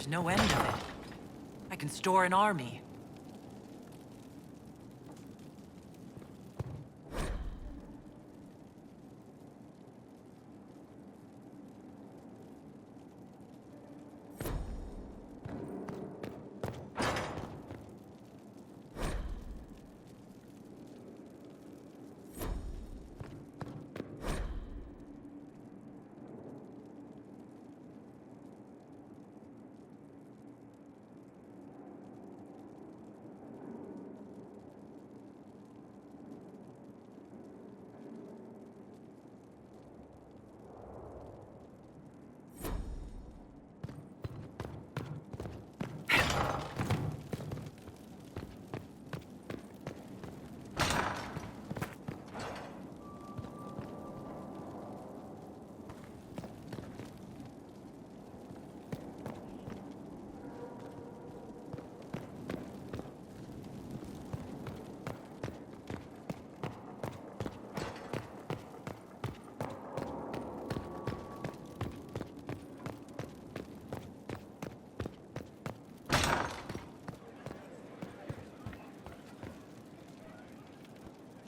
There's no end of it. I can store an army.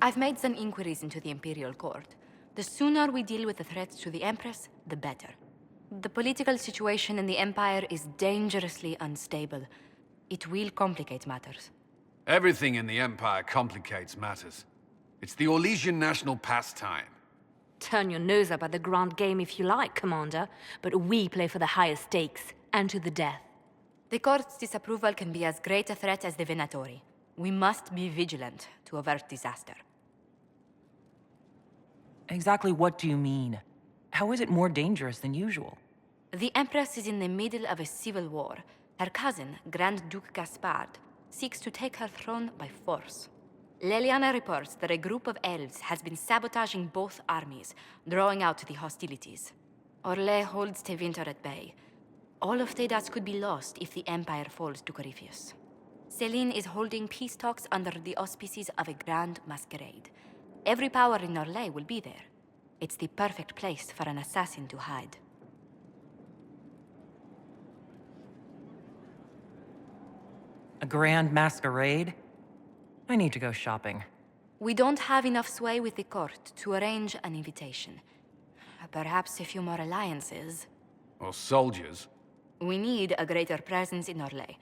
I've made some inquiries into the Imperial Court. The sooner we deal with the threats to the Empress, the better. The political situation in the Empire is dangerously unstable. It will complicate matters. Everything in the Empire complicates matters. It's the Orlesian national pastime. Turn your nose up at the grand game if you like, Commander, but we play for the higher stakes, and to the death. The Court's disapproval can be as great a threat as the Venatori. We must be vigilant to avert disaster. Exactly what do you mean? How is it more dangerous than usual? The Empress is in the middle of a civil war. Her cousin, Grand Duke Gaspard, seeks to take her throne by force. Leliana reports that a group of elves has been sabotaging both armies, drawing out the hostilities. Orlais holds Tevinter at bay. All of Thedas could be lost if the Empire falls to Corypheus. Celine is holding peace talks under the auspices of a grand masquerade. Every power in Orlais will be there. It's the perfect place for an assassin to hide. A grand masquerade? I need to go shopping. We don't have enough sway with the court to arrange an invitation. Perhaps a few more alliances. Or soldiers. We need a greater presence in Orlais.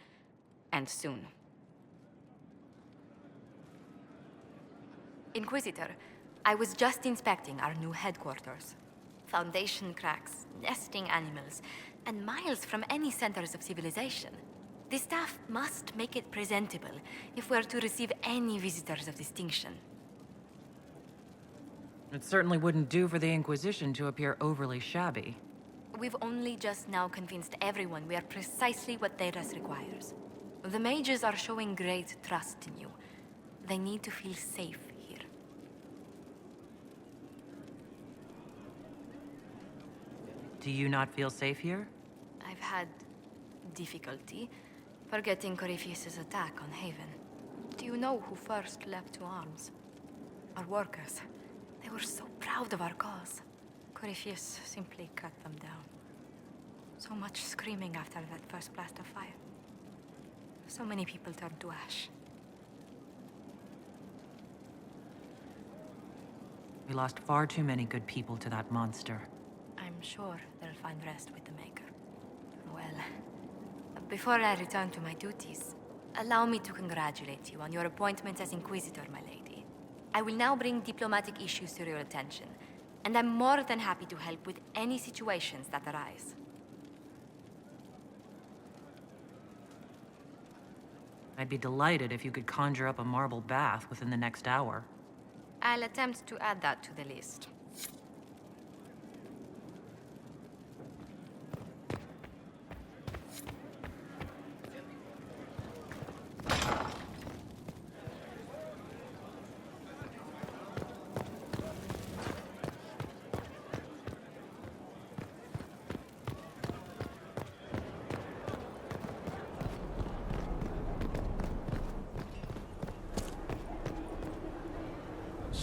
And soon. Inquisitor, I was just inspecting our new headquarters. Foundation cracks, nesting animals, and miles from any centers of civilization. The staff must make it presentable if we're to receive any visitors of distinction. It certainly wouldn't do for the Inquisition to appear overly shabby. We've only just now convinced everyone we are precisely what Thedas requires. The mages are showing great trust in you. They need to feel safe here. Do you not feel safe here? I've had difficulty forgetting Corypheus' attack on Haven. Do you know who first leapt to arms? Our workers. They were so proud of our cause. Corypheus simply cut them down. So much screaming after that first blast of fire. So many people turned to ash. We lost far too many good people to that monster. I'm sure they'll find rest with the Maker. Well, before I return to my duties, allow me to congratulate you on your appointment as Inquisitor, my lady. I will now bring diplomatic issues to your attention, and I'm more than happy to help with any situations that arise. I'd be delighted if you could conjure up a marble bath within the next hour. I'll attempt to add that to the list.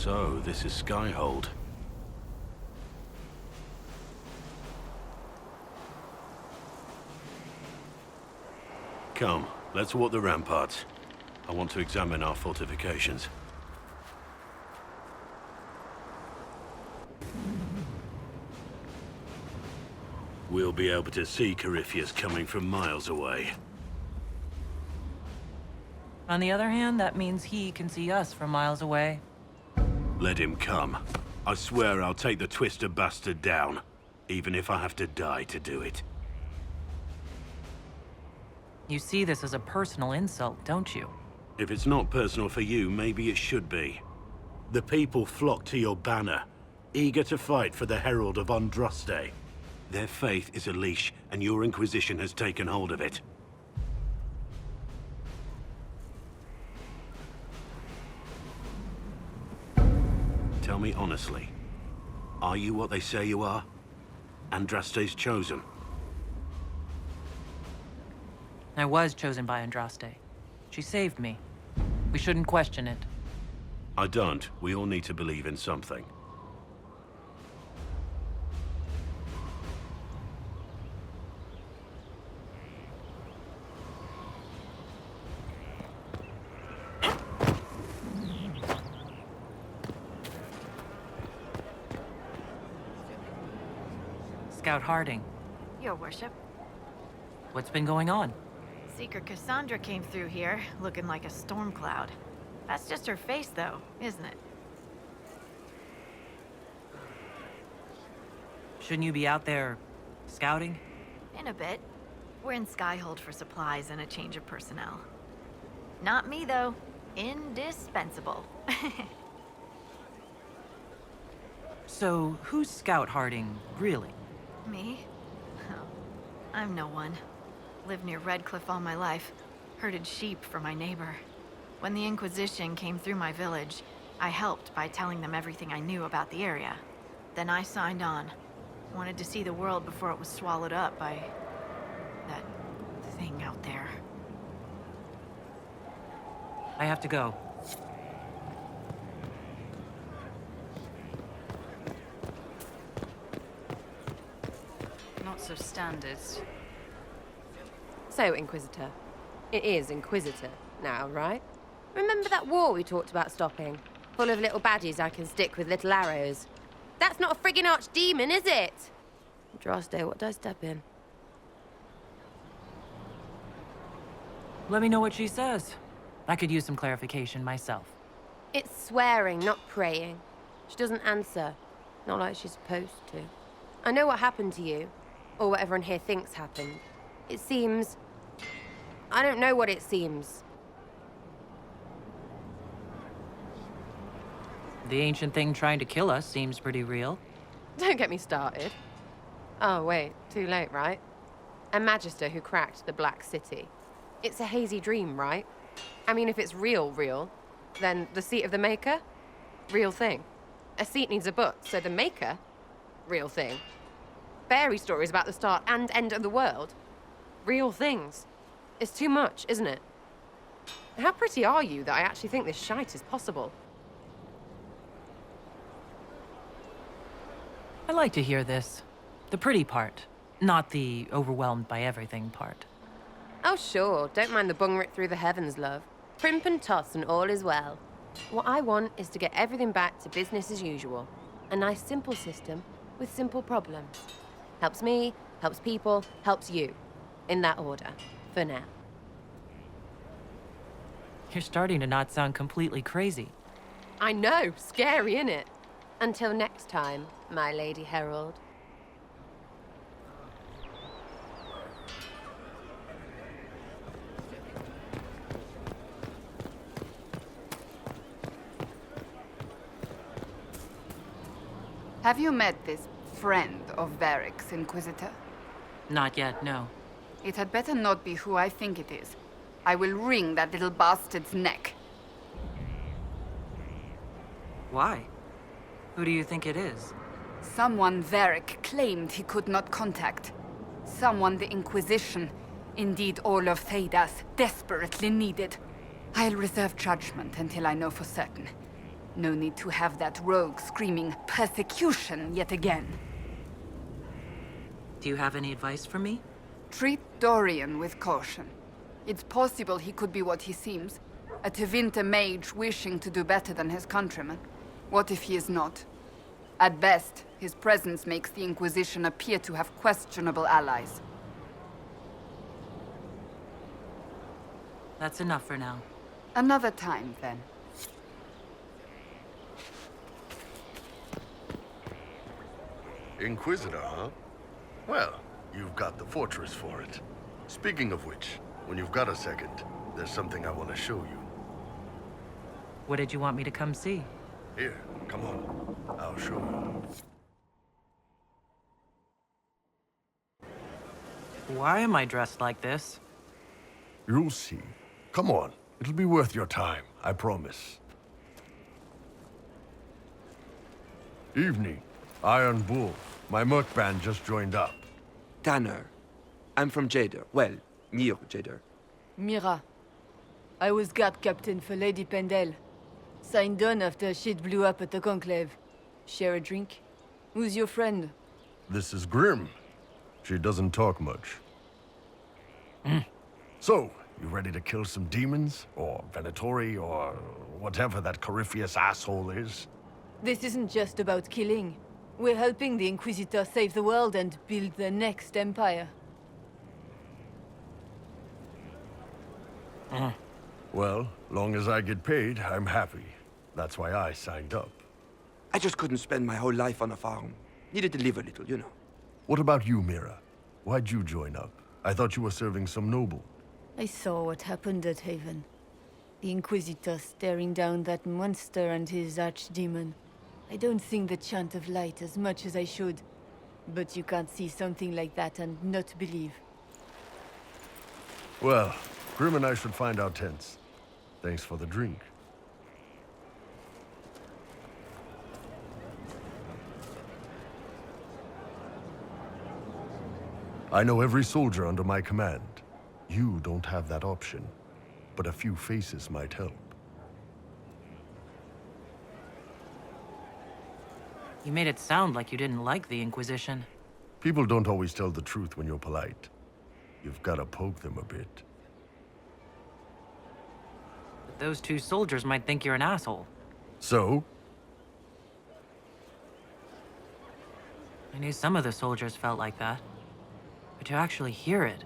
So, this is Skyhold. Come, let's walk the ramparts. I want to examine our fortifications. We'll be able to see Corypheus coming from miles away. On the other hand, that means he can see us from miles away. Let him come. I swear I'll take the Twister bastard down, even if I have to die to do it. You see this as a personal insult, don't you? If it's not personal for you, maybe it should be. The people flock to your banner, eager to fight for the Herald of Andraste. Their faith is a leash, and your Inquisition has taken hold of it. Tell me honestly, are you what they say you are? Andraste's chosen? I was chosen by Andraste. She saved me. We shouldn't question it. I don't. We all need to believe in something. Scout Harding, Your worship. what's been going on? Seeker Cassandra came through here, looking like a storm cloud. That's just her face, though, isn't it? Shouldn't you be out there scouting? In a bit. We're in Skyhold for supplies and a change of personnel. Not me, though. Indispensable. So, who's Scout Harding, really? Me? Oh, I'm no one. Lived near Redcliffe all my life. Herded sheep for my neighbor. When the Inquisition came through my village, I helped by telling them everything I knew about the area. Then I signed on. Wanted to see the world before it was swallowed up by... that thing out there. I have to go. Not so standard. So, Inquisitor. It is Inquisitor now, right? Remember that war we talked about stopping? Full of little baddies I can stick with little arrows. That's not a friggin' archdemon, is it? Andraste, what did I step in? Let me know what she says. I could use some clarification myself. It's swearing, not praying. She doesn't answer. Not like she's supposed to. I know what happened to you. Or what everyone here thinks happened. It seems... I don't know what it seems. The ancient thing trying to kill us seems pretty real. Don't get me started. Oh, wait. Too late, right? A Magister who cracked the Black City. It's a hazy dream, right? I mean, if it's real, then the seat of the Maker? Real thing. A seat needs a book, so the Maker? Real thing. Fairy stories about the start and end of the world? Real things. It's too much, isn't it? How pretty are you that I actually think this shite is possible? I like to hear this. The pretty part, not the overwhelmed by everything part. Oh, sure. Don't mind the bungrit through the heavens, love. Primp and toss and all is well. What I want is to get everything back to business as usual. A nice, simple system with simple problems. Helps me, helps people, helps you. In that order. For now. You're starting to not sound completely crazy. I know. Scary, innit? Until next time, my Lady Herald. Have you met this friend of Varric's, Inquisitor? Not yet, no. It had better not be who I think it is. I will wring that little bastard's neck. Why? Who do you think it is? Someone Varric claimed he could not contact. Someone the Inquisition, indeed all of Thedas, desperately needed. I'll reserve judgment until I know for certain. No need to have that rogue screaming persecution yet again. Do you have any advice for me? Treat Dorian with caution. It's possible he could be what he seems. A Tevinter mage wishing to do better than his countrymen. What if he is not? At best, his presence makes the Inquisition appear to have questionable allies. That's enough for now. Another time, then. Inquisitor, huh? Well, you've got the fortress for it. Speaking of which, when you've got a second, there's something I want to show you. What did you want me to come see? Here, come on. I'll show you. Why am I dressed like this? You'll see. Come on. It'll be worth your time, I promise. Evening. Iron Bull. My merc band just joined up. Tanner. I'm from Jader. Well, near Jader. Mira. I was guard captain for Lady Pendel. Signed on after shit blew up at the Conclave. Share a drink? Who's your friend? This is Grim. She doesn't talk much. So, you ready to kill some demons? Or Venatori? Or whatever that Corypheus asshole is? This isn't just about killing. We're helping the Inquisitor save the world and build the next empire. Well, long as I get paid, I'm happy. That's why I signed up. I just couldn't spend my whole life on a farm. Needed to live a little, you know. What about you, Mira? Why'd you join up? I thought you were serving some noble. I saw what happened at Haven. The Inquisitor staring down that monster and his archdemon. I don't think the chant of light as much as I should. But you can't see something like that and not believe. Well, Grim and I should find our tents. Thanks for the drink. I know every soldier under my command. You don't have that option, but a few faces might help. You made it sound like you didn't like the Inquisition. People don't always tell the truth when you're polite. You've got to poke them a bit. But those two soldiers might think you're an asshole. So? I knew some of the soldiers felt like that. But to actually hear it...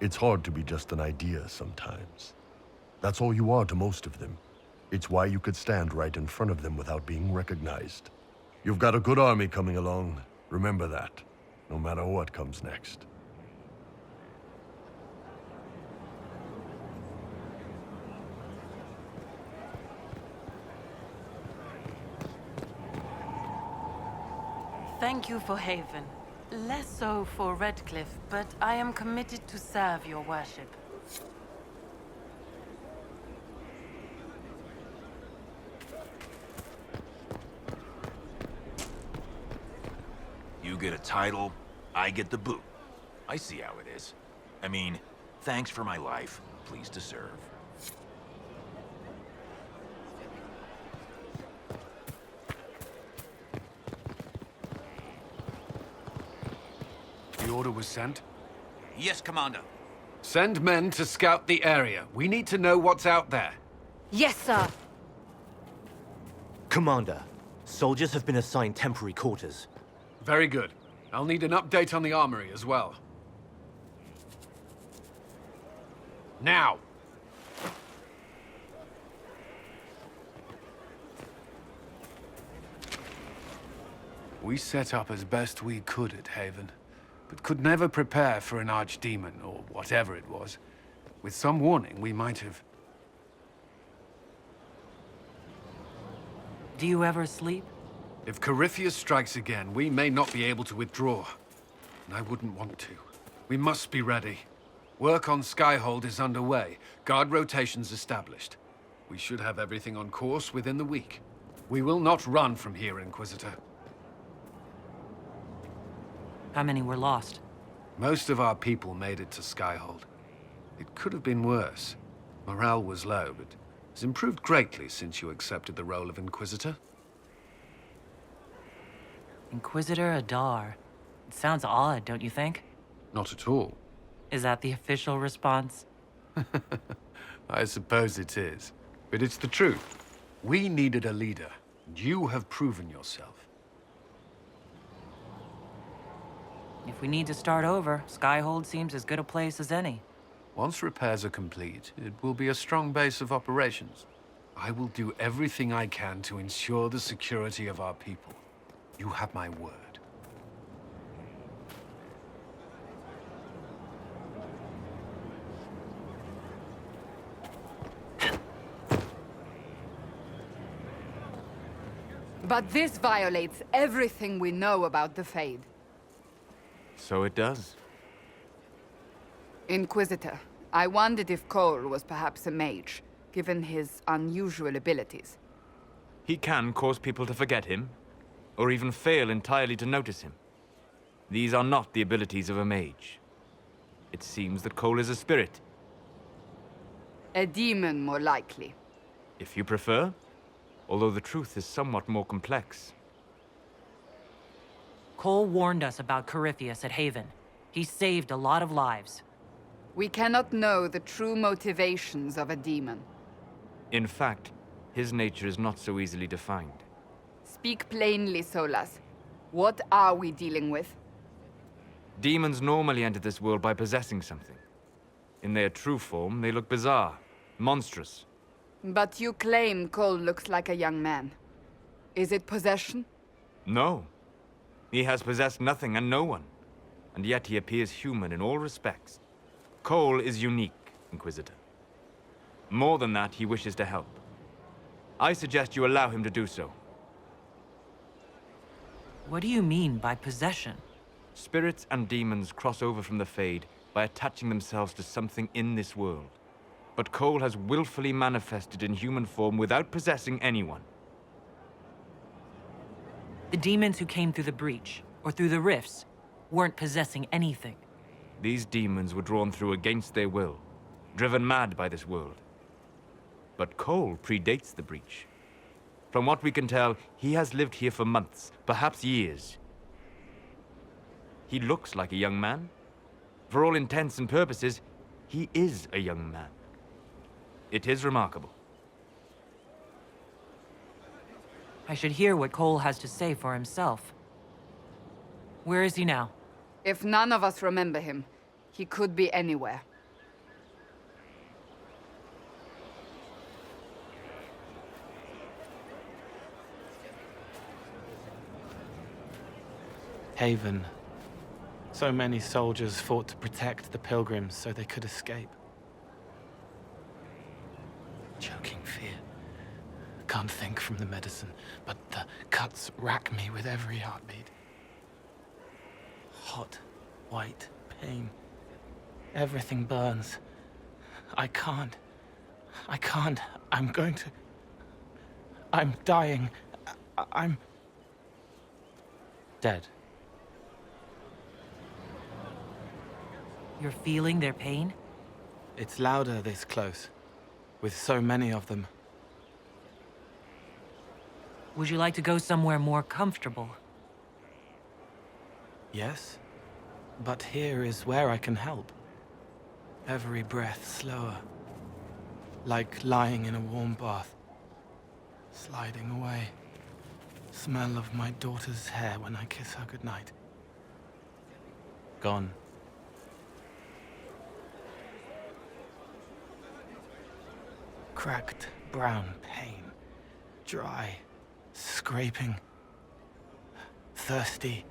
It's hard to be just an idea sometimes. That's all you are to most of them. It's why you could stand right in front of them without being recognized. You've got a good army coming along. Remember that, no matter what comes next. Thank you for Haven. Less so for Redcliffe, but I am committed to serve your worship. You get a title, I get the boot. I see how it is. I mean, thanks for my life. Pleased to serve. The order was sent? Yes, Commander. Send men to scout the area. We need to know what's out there. Yes, sir! Commander, soldiers have been assigned temporary quarters. Very good. I'll need an update on the armory as well. Now! We set up as best we could at Haven, but could never prepare for an archdemon, or whatever it was. With some warning, we might have... Do you ever sleep? If Corypheus strikes again, we may not be able to withdraw. And I wouldn't want to. We must be ready. Work on Skyhold is underway. Guard rotations established. We should have everything on course within the week. We will not run from here, Inquisitor. How many were lost? Most of our people made it to Skyhold. It could have been worse. Morale was low, but it's improved greatly since you accepted the role of Inquisitor. Inquisitor Adar. It sounds odd, don't you think? Not at all. Is that the official response? I suppose it is. But it's the truth. We needed a leader, and you have proven yourself. If we need to start over, Skyhold seems as good a place as any. Once repairs are complete, it will be a strong base of operations. I will do everything I can to ensure the security of our people. You have my word. But this violates everything we know about the Fade. So it does. Inquisitor, I wondered if Cole was perhaps a mage, given his unusual abilities. He can cause people to forget him, or even fail entirely to notice him. These are not the abilities of a mage. It seems that Cole is a spirit. A demon, more likely. If you prefer, although the truth is somewhat more complex. Cole warned us about Corypheus at Haven. He saved a lot of lives. We cannot know the true motivations of a demon. In fact, his nature is not so easily defined. Speak plainly, Solas. What are we dealing with? Demons normally enter this world by possessing something. In their true form, they look bizarre, monstrous. But you claim Cole looks like a young man. Is it possession? No. He has possessed nothing and no one. And yet he appears human in all respects. Cole is unique, Inquisitor. More than that, he wishes to help. I suggest you allow him to do so. What do you mean by possession? Spirits and demons cross over from the Fade by attaching themselves to something in this world. But Cole has willfully manifested in human form without possessing anyone. The demons who came through the breach, or through the rifts, weren't possessing anything. These demons were drawn through against their will, driven mad by this world. But Cole predates the breach. From what we can tell, he has lived here for months, perhaps years. He looks like a young man. For all intents and purposes, he is a young man. It is remarkable. I should hear what Cole has to say for himself. Where is he now? If none of us remember him, he could be anywhere. Haven. So many soldiers fought to protect the pilgrims so they could escape. Choking fear. Can't think from the medicine, but the cuts rack me with every heartbeat. Hot, white pain. Everything burns. I can't. I'm going to... I'm dying. I'm... dead. You're feeling their pain? It's louder this close, with so many of them. Would you like to go somewhere more comfortable? Yes, but here is where I can help. Every breath slower, like lying in a warm bath, sliding away. Smell of my daughter's hair when I kiss her goodnight. Gone. Cracked brown pain, dry, scraping, thirsty.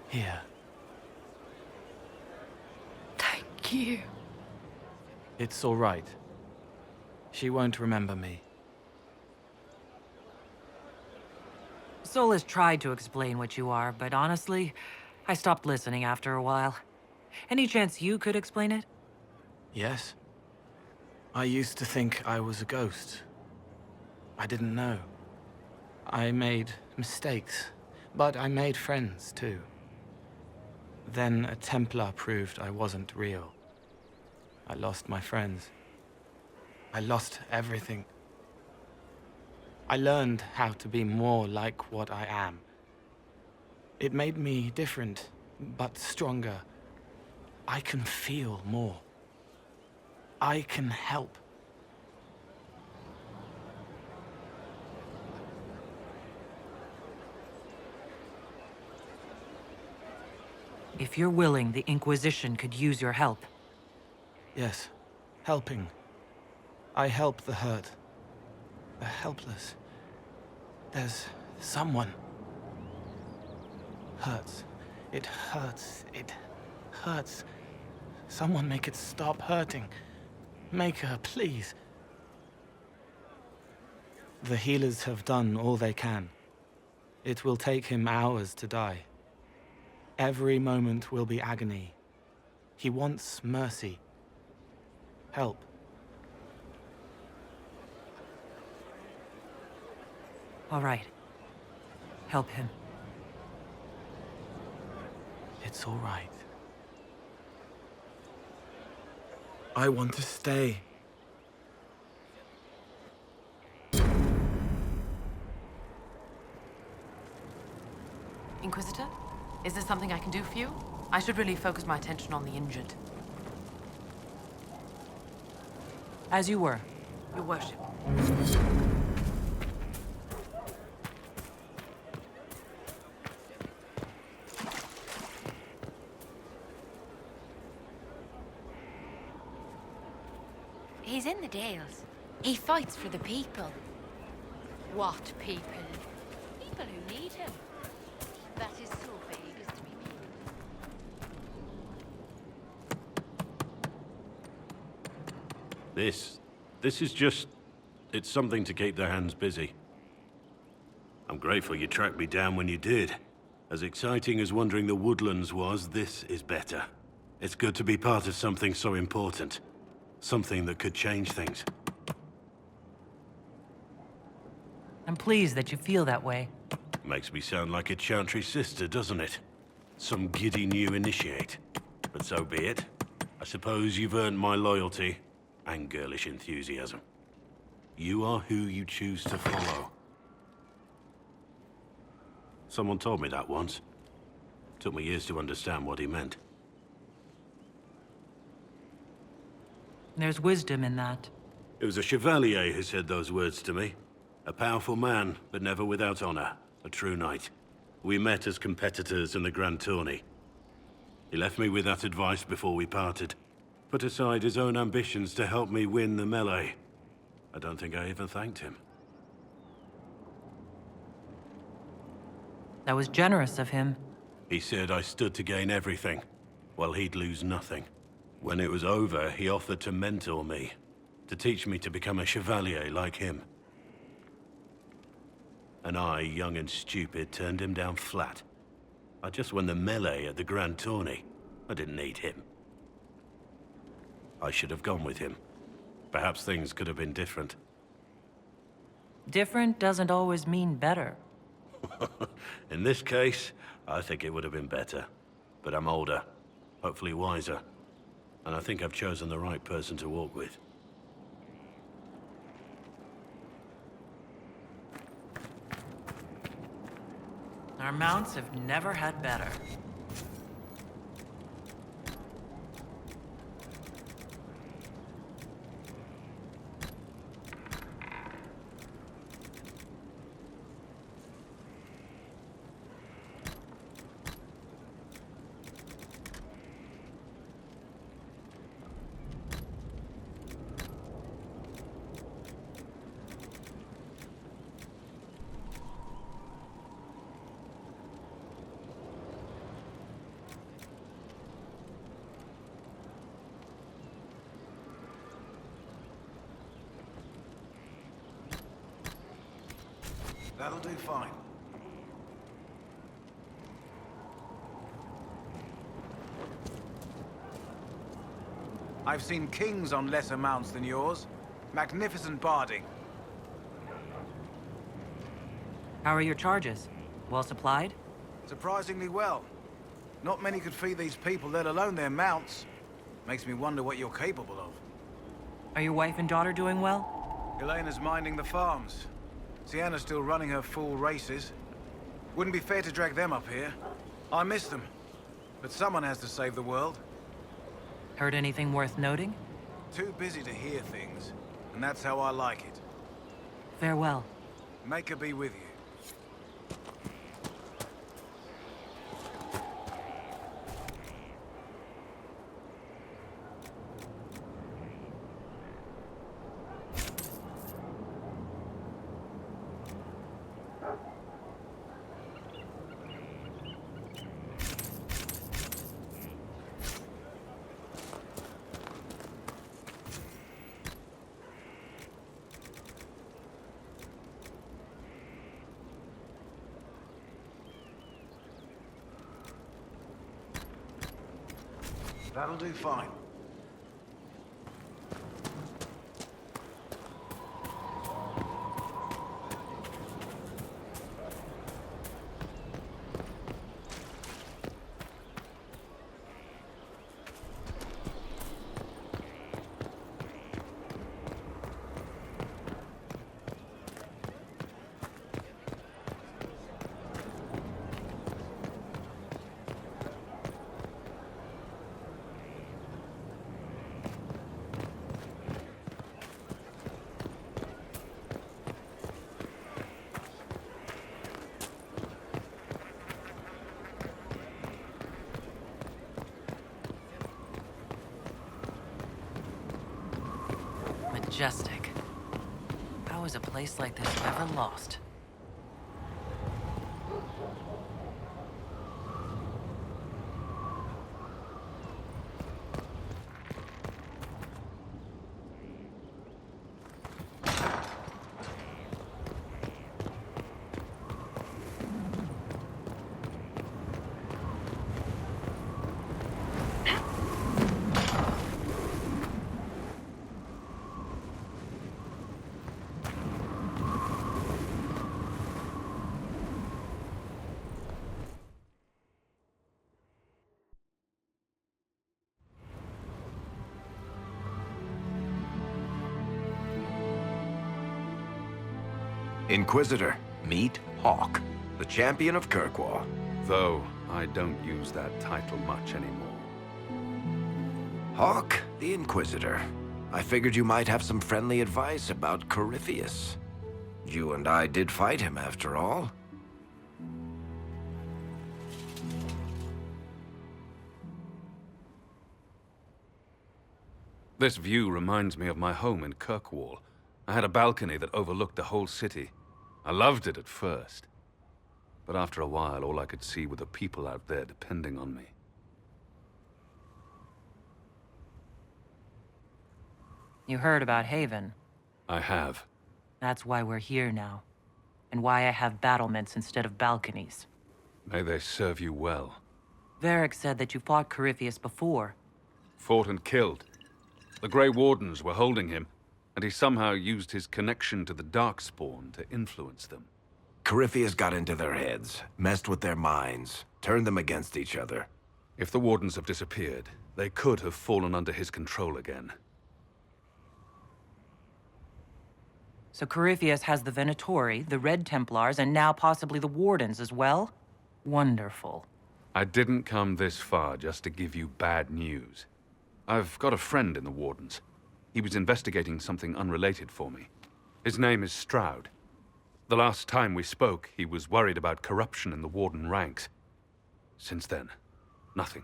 Here. Thank you. It's all right. She won't remember me. Sol has tried to explain what you are, but honestly, I stopped listening after a while. Any chance you could explain it? Yes. I used to think I was a ghost. I didn't know. I made mistakes, but I made friends too. Then a Templar proved I wasn't real. I lost my friends. I lost everything. I learned how to be more like what I am. It made me different, but stronger. I can feel more. I can help. If you're willing, the Inquisition could use your help. Yes, helping. I help the hurt. The helpless. There's someone. Hurts. It hurts. It hurts. Someone make it stop hurting. Make her, please. The healers have done all they can. It will take him hours to die. Every moment will be agony. He wants mercy. Help. All right. Help him. It's all right. I want to stay. Inquisitor? Is there something I can do for you? I should really focus my attention on the injured. As you were. Your worship. He's in the Dales. He fights for the people. What people? People who need him. That is so vague as to be people. This is just... it's something to keep their hands busy. I'm grateful you tracked me down when you did. As exciting as wandering the woodlands was, this is better. It's good to be part of something so important. Something that could change things. I'm pleased that you feel that way. Makes me sound like a Chantry sister, doesn't it? Some giddy new initiate. But so be it. I suppose you've earned my loyalty and girlish enthusiasm. You are who you choose to follow. Someone told me that once. Took me years to understand what he meant. There's wisdom in that. It was a chevalier who said those words to me. A powerful man, but never without honor. A true knight. We met as competitors in the Grand Tourney. He left me with that advice before we parted. Put aside his own ambitions to help me win the melee. I don't think I even thanked him. That was generous of him. He said I stood to gain everything, while he'd lose nothing. When it was over, he offered to mentor me, to teach me to become a chevalier like him. And I, young and stupid, turned him down flat. I just won the melee at the Grand Tourney. I didn't need him. I should have gone with him. Perhaps things could have been different. Different doesn't always mean better. In this case, I think it would have been better. But I'm older, hopefully wiser. And I think I've chosen the right person to walk with. Our mounts have never had better. That'll do fine. I've seen kings on lesser mounts than yours. Magnificent barding. How are your charges? Well supplied? Surprisingly well. Not many could feed these people, let alone their mounts. Makes me wonder what you're capable of. Are your wife and daughter doing well? Elena's minding the farms. Sienna's still running her full races. Wouldn't be fair to drag them up here. I miss them. But someone has to save the world. Heard anything worth noting? Too busy to hear things, and that's how I like it. Farewell. Make her be with you. That'll do fine. Majestic. How is a place like this ever lost? Inquisitor, meet Hawk, the champion of Kirkwall. Though I don't use that title much anymore. Hawk, the Inquisitor. I figured you might have some friendly advice about Corypheus. You and I did fight him, after all. This view reminds me of my home in Kirkwall. I had a balcony that overlooked the whole city. I loved it at first. But after a while, all I could see were the people out there depending on me. You heard about Haven. I have. That's why we're here now. And why I have battlements instead of balconies. May they serve you well. Varric said that you fought Corypheus before. Fought and killed. The Grey Wardens were holding him, and he somehow used his connection to the Darkspawn to influence them. Corypheus got into their heads, messed with their minds, turned them against each other. If the Wardens have disappeared, they could have fallen under his control again. So Corypheus has the Venatori, the Red Templars, and now possibly the Wardens as well? Wonderful. I didn't come this far just to give you bad news. I've got a friend in the Wardens. He was investigating something unrelated for me. His name is Stroud. The last time we spoke, he was worried about corruption in the Warden ranks. Since then, nothing.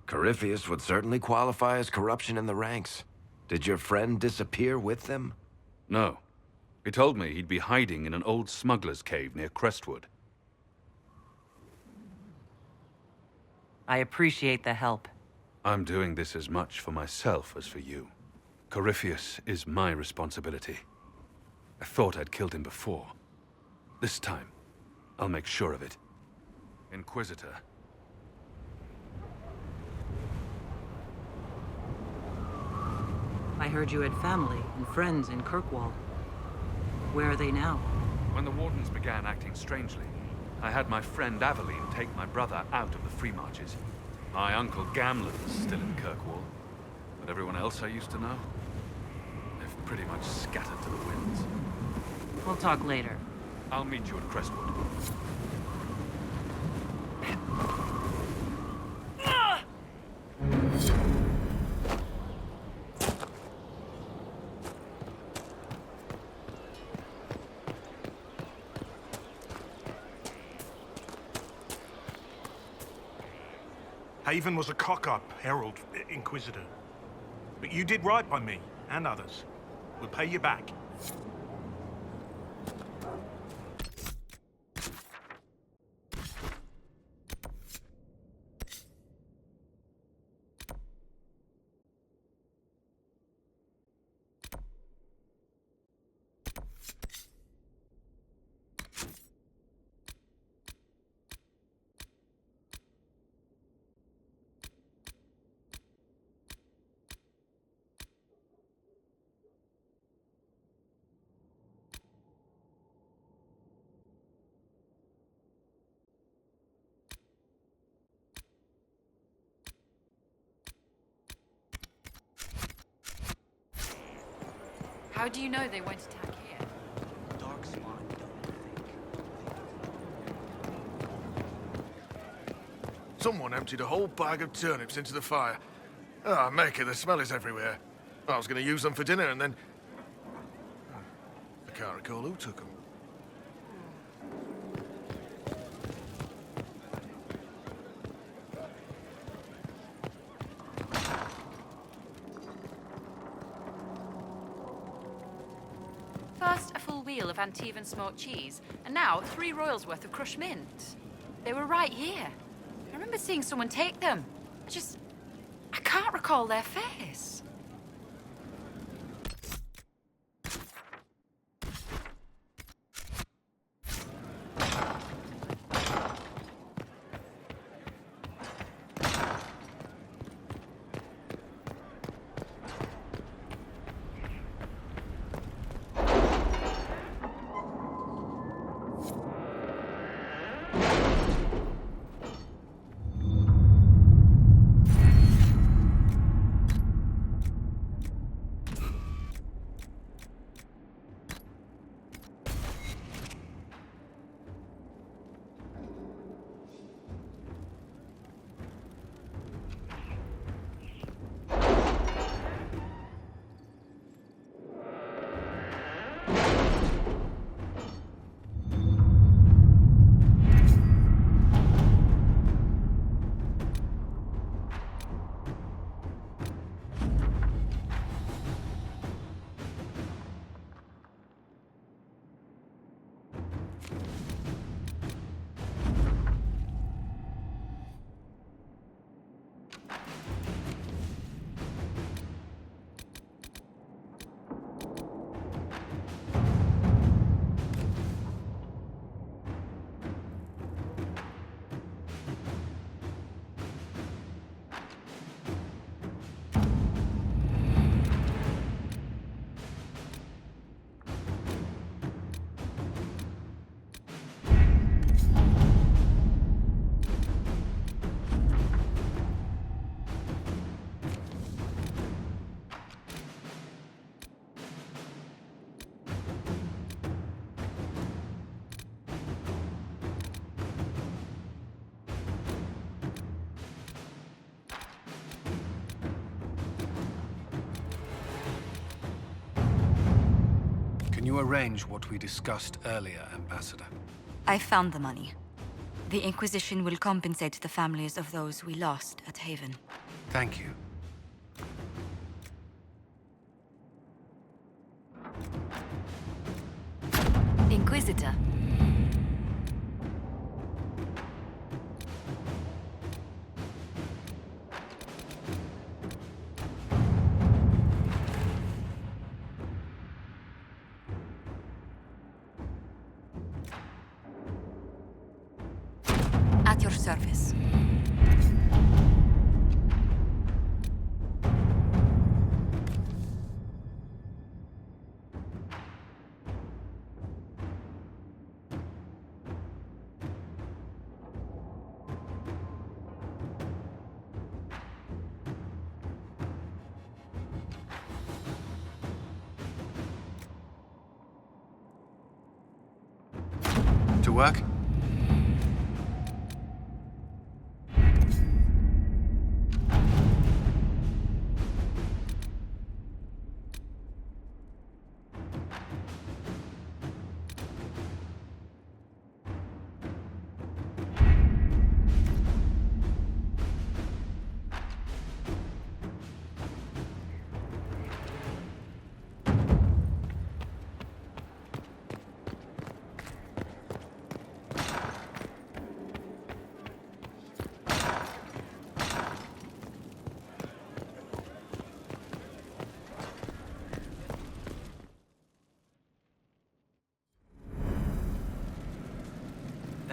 Corypheus would certainly qualify as corruption in the ranks. Did your friend disappear with them? No. He told me he'd be hiding in an old smuggler's cave near Crestwood. I appreciate the help. I'm doing this as much for myself as for you. Corypheus is my responsibility. I thought I'd killed him before. This time, I'll make sure of it. Inquisitor. I heard you had family and friends in Kirkwall. Where are they now? When the Wardens began acting strangely, I had my friend Aveline take my brother out of the Free Marches. My uncle Gamlen's still in Kirkwall, but everyone else I used to know, they've pretty much scattered to the winds. We'll talk later. I'll meet you at Crestwood. Haven was a cock-up, Herald, Inquisitor. But you did right by me, and others. We'll pay you back. How do you know they won't attack here? Dark spot. Someone emptied a whole bag of turnips into the fire. Ah, Maker, the smell is everywhere. I was going to use them for dinner and then... I can't recall who took them. First, a full wheel of Antivan smoked cheese, and now 3 royals worth of crushed mint. They were right here. I remember seeing someone take them. I can't recall their face. Can you arrange what we discussed earlier, Ambassador? I found the money. The Inquisition will compensate the families of those we lost at Haven. Thank you. Inquisitor. At your service. To work?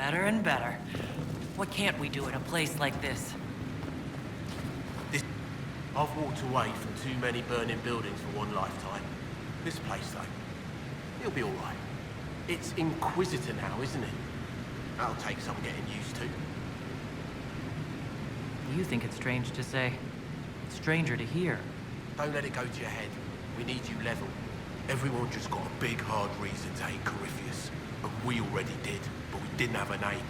Better and better. What can't we do in a place like this? I've walked away from too many burning buildings for one lifetime. This place, though, it'll be all right. It's Inquisitor now, isn't it? That'll take some getting used to. You think it's strange to say. It's stranger to hear. Don't let it go to your head. We need you level. Everyone just got a big, hard reason to hate Corypheus. And we already did, but we didn't have a name.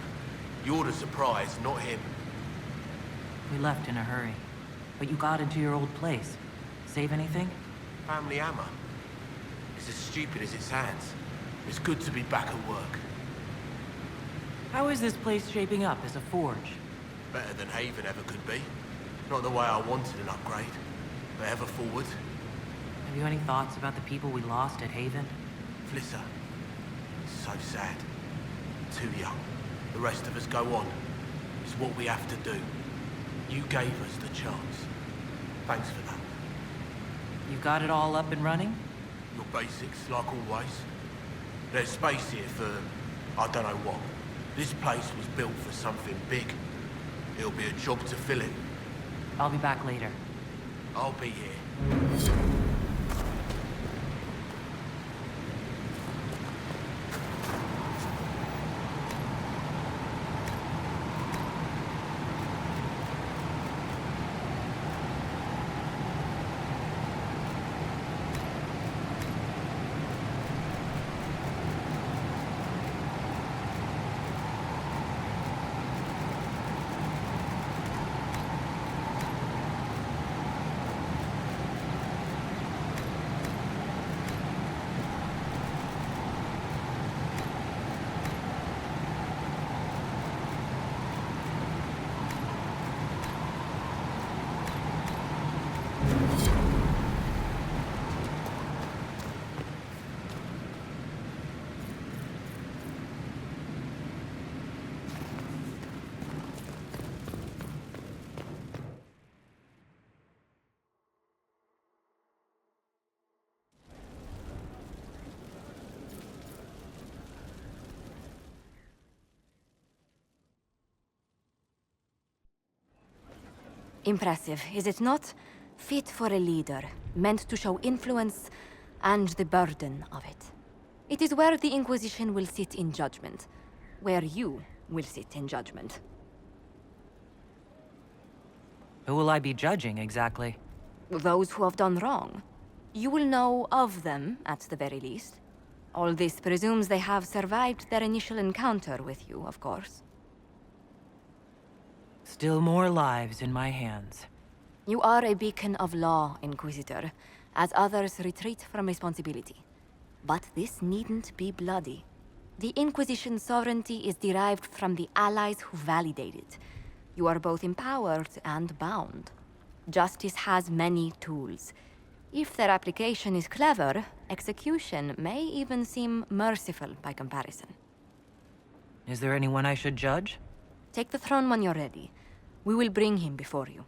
You're the surprise, not him. We left in a hurry. But you got into your old place. Save anything? Family hammer. It's as stupid as it sounds. It's good to be back at work. How is this place shaping up as a forge? Better than Haven ever could be. Not the way I wanted an upgrade, but ever forward. Have you any thoughts about the people we lost at Haven? Flisser. So sad. Too young. The rest of us go on. It's what we have to do. You gave us the chance. Thanks for that. You got it all up and running? Your basics, like always. There's space here for, I don't know what. This place was built for something big. It'll be a job to fill it. I'll be back later. I'll be here. Impressive, is it not? Fit for a leader, meant to show influence and the burden of it. It is where the Inquisition will sit in judgment, where you will sit in judgment. Who will I be judging, exactly? Those who have done wrong. You will know of them, at the very least. All this presumes they have survived their initial encounter with you, of course. Still more lives in my hands. You are a beacon of law, Inquisitor, as others retreat from responsibility. But this needn't be bloody. The Inquisition's sovereignty is derived from the allies who validate it. You are both empowered and bound. Justice has many tools. If their application is clever, execution may even seem merciful by comparison. Is there anyone I should judge? Take the throne when you're ready. We will bring him before you.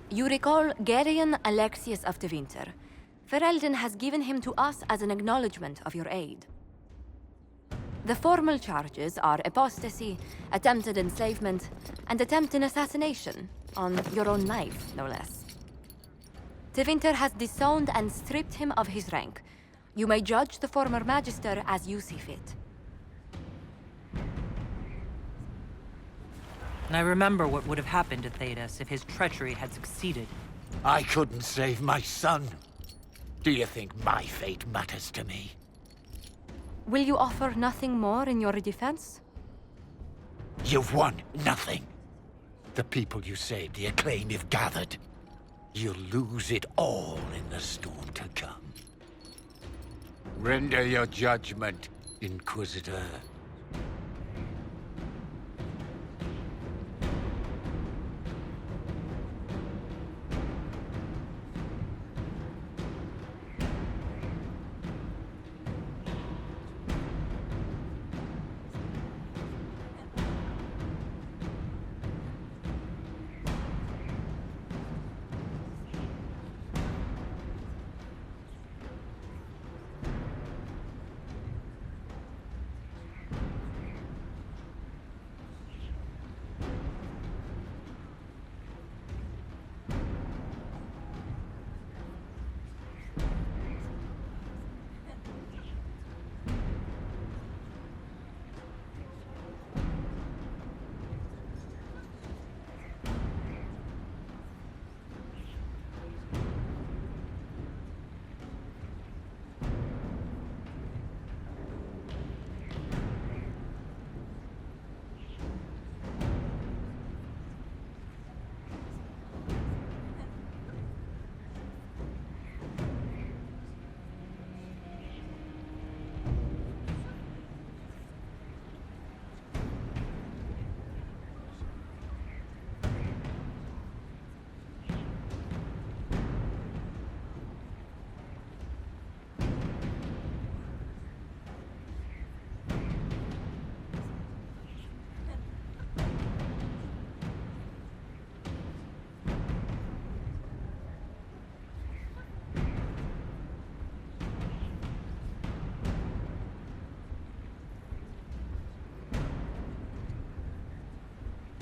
You recall Gerion Alexius of Tevinter. Ferelden has given him to us as an acknowledgement of your aid. The formal charges are apostasy, attempted enslavement, and attempted assassination, on your own knife, no less. Tevinter has disowned and stripped him of his rank. You may judge the former Magister as you see fit. And I remember what would have happened to Thedas if his treachery had succeeded. I couldn't save my son. Do you think my fate matters to me? Will you offer nothing more in your defense? You've won nothing. The people you saved, the acclaim you've gathered. You'll lose it all in the storm to come. Render your judgment, Inquisitor.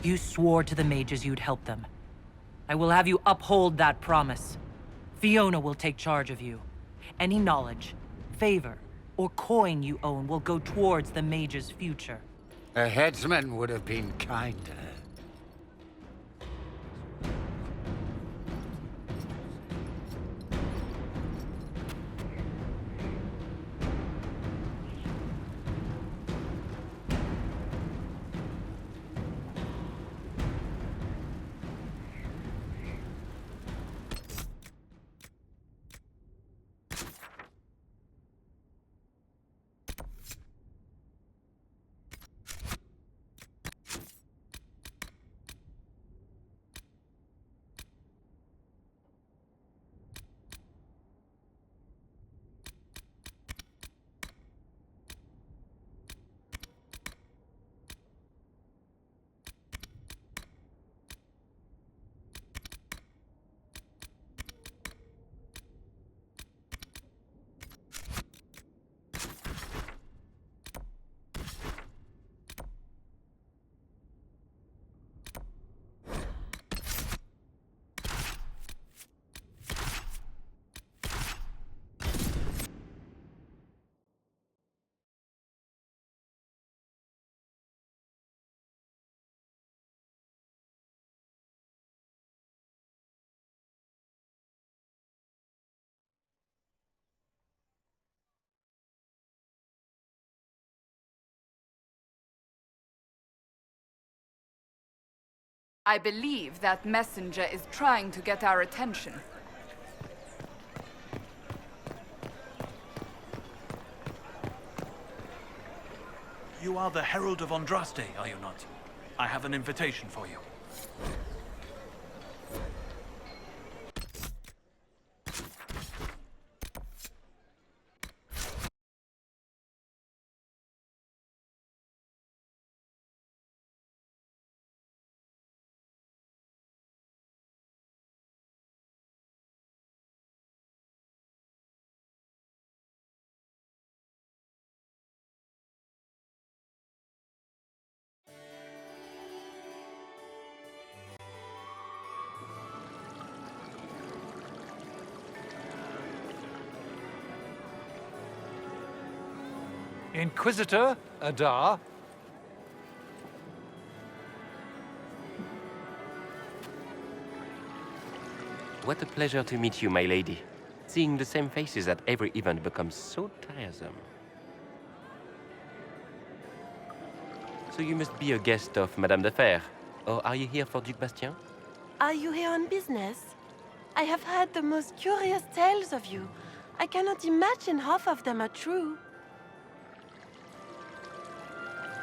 You swore to the mages you'd help them. I will have you uphold that promise. Fiona will take charge of you. Any knowledge, favor, or coin you own will go towards the mage's future. A headsman would have been kinder. I believe that messenger is trying to get our attention. You are the Herald of Andraste, are you not? I have an invitation for you. Inquisitor Adar. What a pleasure to meet you, my lady. Seeing the same faces at every event becomes so tiresome. So you must be a guest of Madame de Fer. Or are you here for Duc Bastien? Are you here on business? I have heard the most curious tales of you. I cannot imagine half of them are true.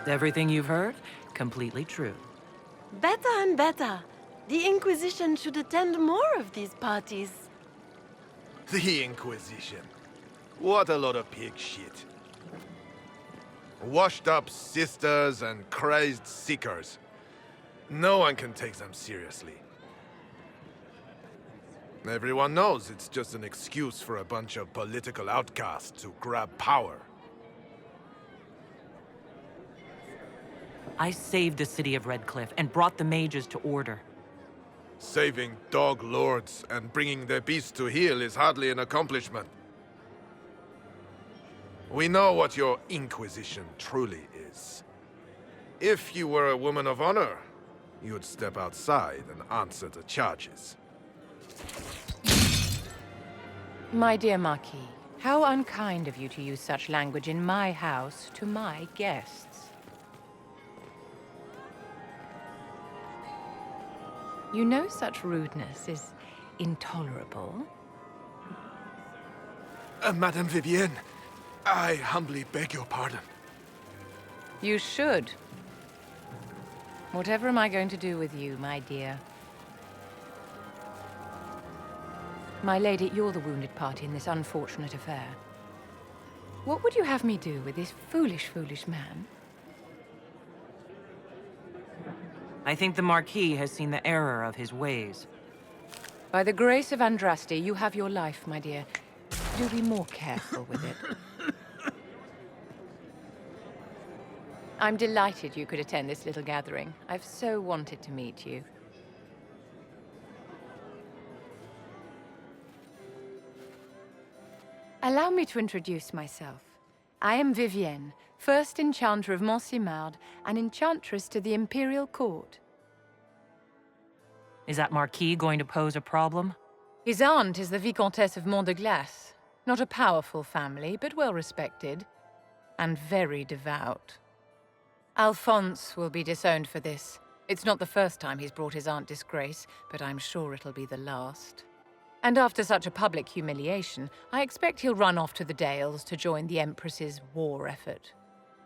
Everything you've heard? Completely true. Better and better. The Inquisition should attend more of these parties. The Inquisition. What a lot of pig shit. Washed up sisters and crazed seekers. No one can take them seriously. Everyone knows it's just an excuse for a bunch of political outcasts to grab power. I saved the city of Redcliffe and brought the mages to order. Saving dog lords and bringing their beasts to heel is hardly an accomplishment. We know what your Inquisition truly is. If you were a woman of honor, you'd step outside and answer the charges. My dear Marquis, how unkind of you to use such language in my house to my guests. You know such rudeness is intolerable. Madame Vivienne, I humbly beg your pardon. You should. Whatever am I going to do with you, my dear? My lady, you're the wounded party in this unfortunate affair. What would you have me do with this foolish, foolish man? I think the Marquis has seen the error of his ways. By the grace of Andraste, you have your life, my dear. Do be more careful with it. I'm delighted you could attend this little gathering. I've so wanted to meet you. Allow me to introduce myself. I am Vivienne, first Enchanter of Montsimard and Enchantress to the Imperial Court. Is that Marquis going to pose a problem? His aunt is the Vicomtesse of Mont de Glace. Not a powerful family, but well respected. And very devout. Alphonse will be disowned for this. It's not the first time he's brought his aunt disgrace, but I'm sure it'll be the last. And after such a public humiliation, I expect he'll run off to the Dales to join the Empress's war effort.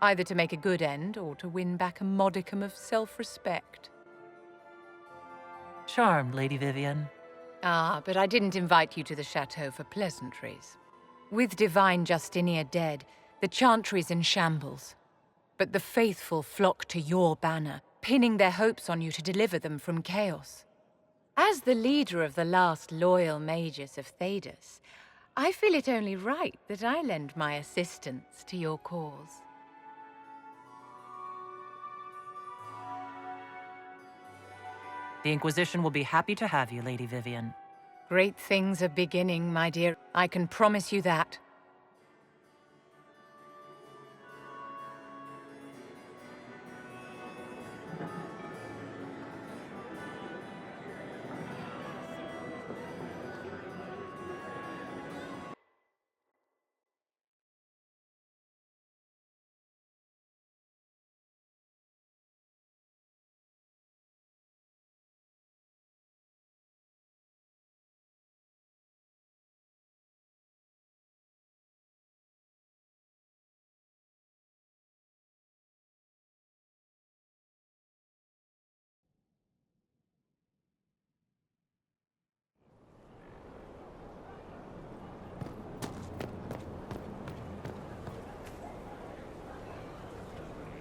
Either to make a good end, or to win back a modicum of self-respect. Charmed, Lady Vivienne. Ah, but I didn't invite you to the chateau for pleasantries. With Divine Justinia dead, the Chantry's in shambles. But the faithful flock to your banner, pinning their hopes on you to deliver them from chaos. As the leader of the last loyal mages of Thedas, I feel it only right that I lend my assistance to your cause. The Inquisition will be happy to have you, Lady Vivienne. Great things are beginning, my dear. I can promise you that.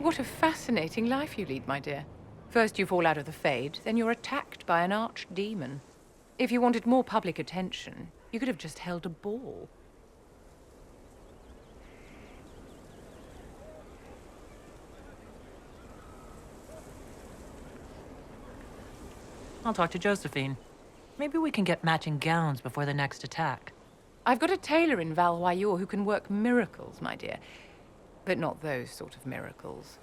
What a fascinating life you lead, my dear. First you fall out of the Fade, then you're attacked by an archdemon. If you wanted more public attention, you could have just held a ball. I'll talk to Josephine. Maybe we can get matching gowns before the next attack. I've got a tailor in Valroyeur who can work miracles, my dear. But not those sort of miracles.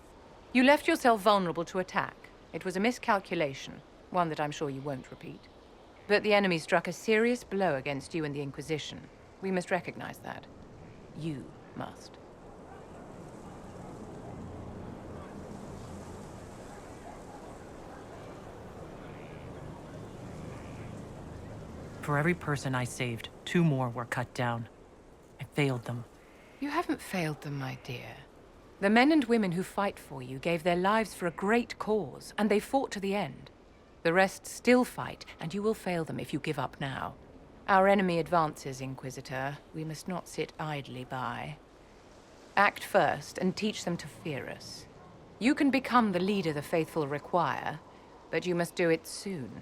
You left yourself vulnerable to attack. It was a miscalculation, one that I'm sure you won't repeat. But the enemy struck a serious blow against you and the Inquisition. We must recognize that. You must. For every person I saved, 2 more were cut down. I failed them. You haven't failed them, my dear. The men and women who fight for you gave their lives for a great cause, and they fought to the end. The rest still fight, and you will fail them if you give up now. Our enemy advances, Inquisitor. We must not sit idly by. Act first, and teach them to fear us. You can become the leader the faithful require, but you must do it soon.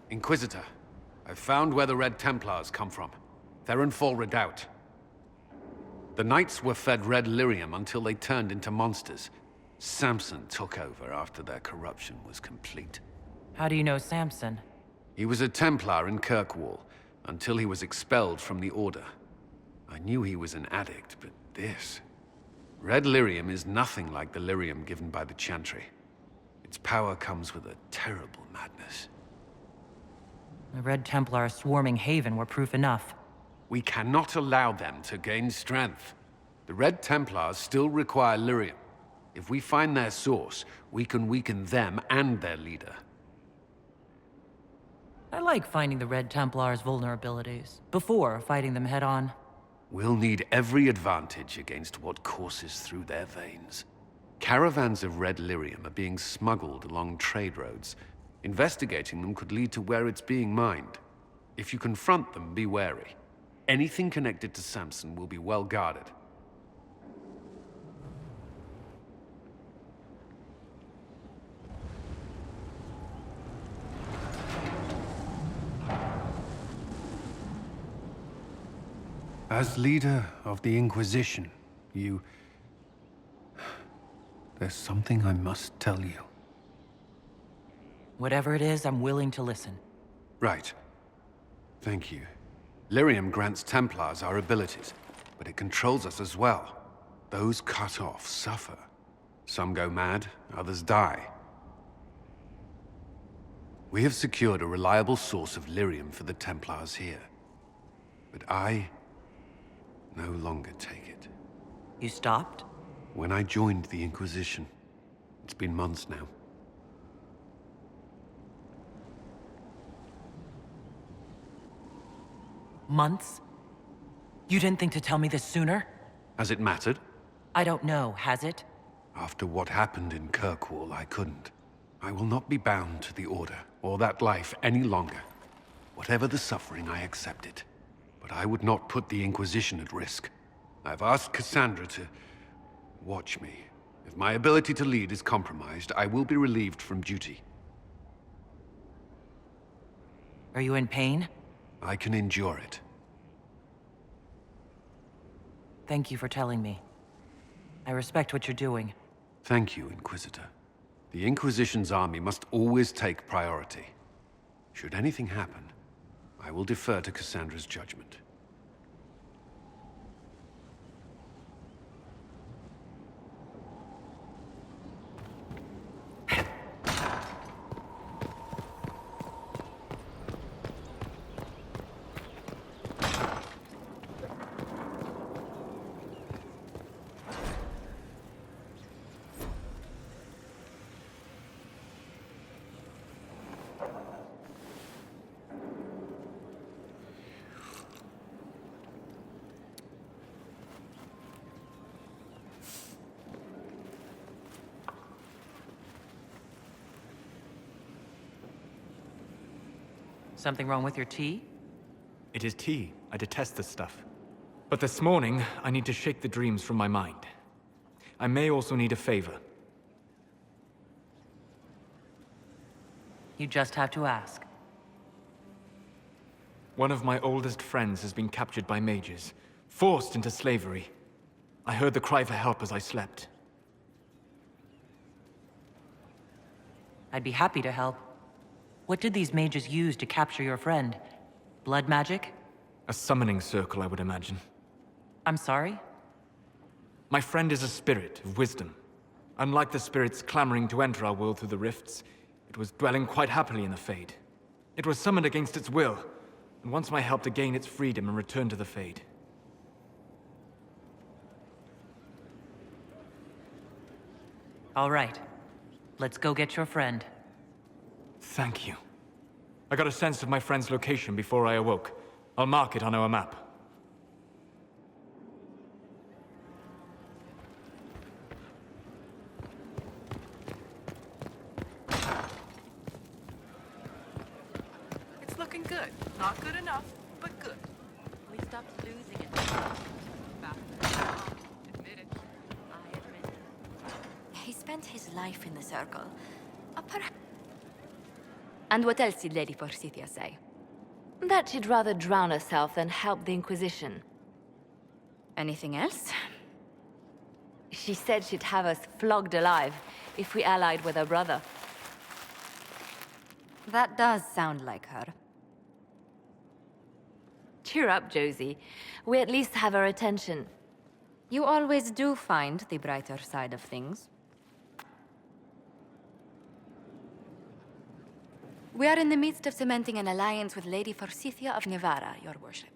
Inquisitor, I've found where the Red Templars come from. Therenfall Redoubt. The Knights were fed red lyrium until they turned into monsters. Samson took over after their corruption was complete. How do you know Samson? He was a Templar in Kirkwall, until he was expelled from the Order. I knew he was an addict, but this... Red lyrium is nothing like the lyrium given by the Chantry. Its power comes with a terrible madness. The Red Templar swarming Haven were proof enough. We cannot allow them to gain strength. The Red Templars still require lyrium. If we find their source, we can weaken them and their leader. I like finding the Red Templars' vulnerabilities, before fighting them head-on. We'll need every advantage against what courses through their veins. Caravans of red lyrium are being smuggled along trade roads. Investigating them could lead to where it's being mined. If you confront them, be wary. Anything connected to Samson will be well guarded. As leader of the Inquisition, there's something I must tell you. Whatever it is, I'm willing to listen. Right. Thank you. Lyrium grants Templars our abilities, but it controls us as well. Those cut off suffer. Some go mad, others die. We have secured a reliable source of lyrium for the Templars here. But I no longer take it. You stopped? When I joined the Inquisition. It's been months now. Months? You didn't think to tell me this sooner? Has it mattered? I don't know, has it? After what happened in Kirkwall, I couldn't. I will not be bound to the Order, or that life any longer. Whatever the suffering, I accept it. But I would not put the Inquisition at risk. I've asked Cassandra to watch me. If my ability to lead is compromised, I will be relieved from duty. Are you in pain? I can endure it. Thank you for telling me. I respect what you're doing. Thank you, Inquisitor. The Inquisition's army must always take priority. Should anything happen, I will defer to Cassandra's judgment. Something wrong with your tea? It is tea. I detest this stuff. But this morning, I need to shake the dreams from my mind. I may also need a favor. You just have to ask. One of my oldest friends has been captured by mages, forced into slavery. I heard the cry for help as I slept. I'd be happy to help. What did these mages use to capture your friend? Blood magic? A summoning circle, I would imagine. I'm sorry? My friend is a spirit of wisdom. Unlike the spirits clamoring to enter our world through the rifts, it was dwelling quite happily in the Fade. It was summoned against its will, and wants my help to gain its freedom and return to the Fade. All right. Let's go get your friend. Thank you. I got a sense of my friend's location before I awoke. I'll mark it on our map. It's looking good. Not good enough, but good. We stopped losing it. Admit it. I admit it. He spent his life in the circle. Perhaps And what else did Lady Forsythia say? That she'd rather drown herself than help the Inquisition. Anything else? She said she'd have us flogged alive if we allied with her brother. That does sound like her. Cheer up, Josie. We at least have her attention. You always do find the brighter side of things. We are in the midst of cementing an alliance with Lady Forsythia of Nevada, Your Worship.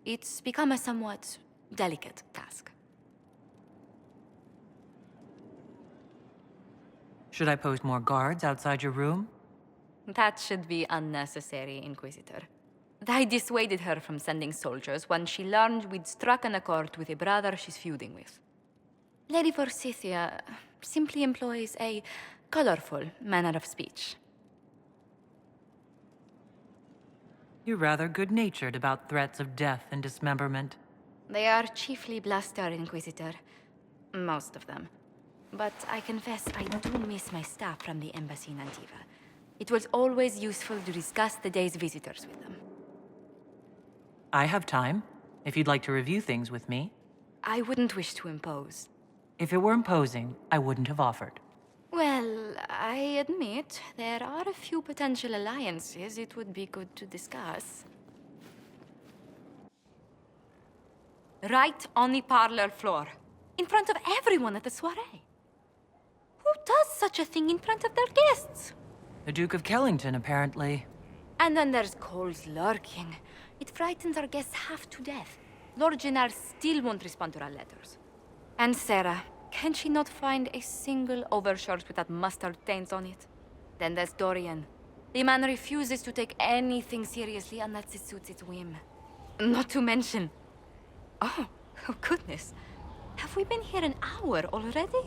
It's become a somewhat delicate task. Should I post more guards outside your room? That should be unnecessary, Inquisitor. I dissuaded her from sending soldiers when she learned we'd struck an accord with a brother she's feuding with. Lady Forsythia simply employs a colorful manner of speech. You're rather good-natured about threats of death and dismemberment. They are chiefly bluster, Inquisitor. Most of them. But I confess I do miss my staff from the embassy in Antiva. It was always useful to discuss the day's visitors with them. I have time, if you'd like to review things with me. I wouldn't wish to impose. If it were imposing, I wouldn't have offered. Well, I admit there are a few potential alliances it would be good to discuss. Right on the parlor floor, in front of everyone at the soiree. Who does such a thing in front of their guests? The Duke of Kellington, apparently. And then there's Cole's lurking. It frightens our guests half to death. Lord Gennard still won't respond to our letters. And Sarah, can she not find a single overshirt without mustard stains on it? Then there's Dorian. The man refuses to take anything seriously unless it suits its whim. Not to mention... Oh goodness. Have we been here an hour already?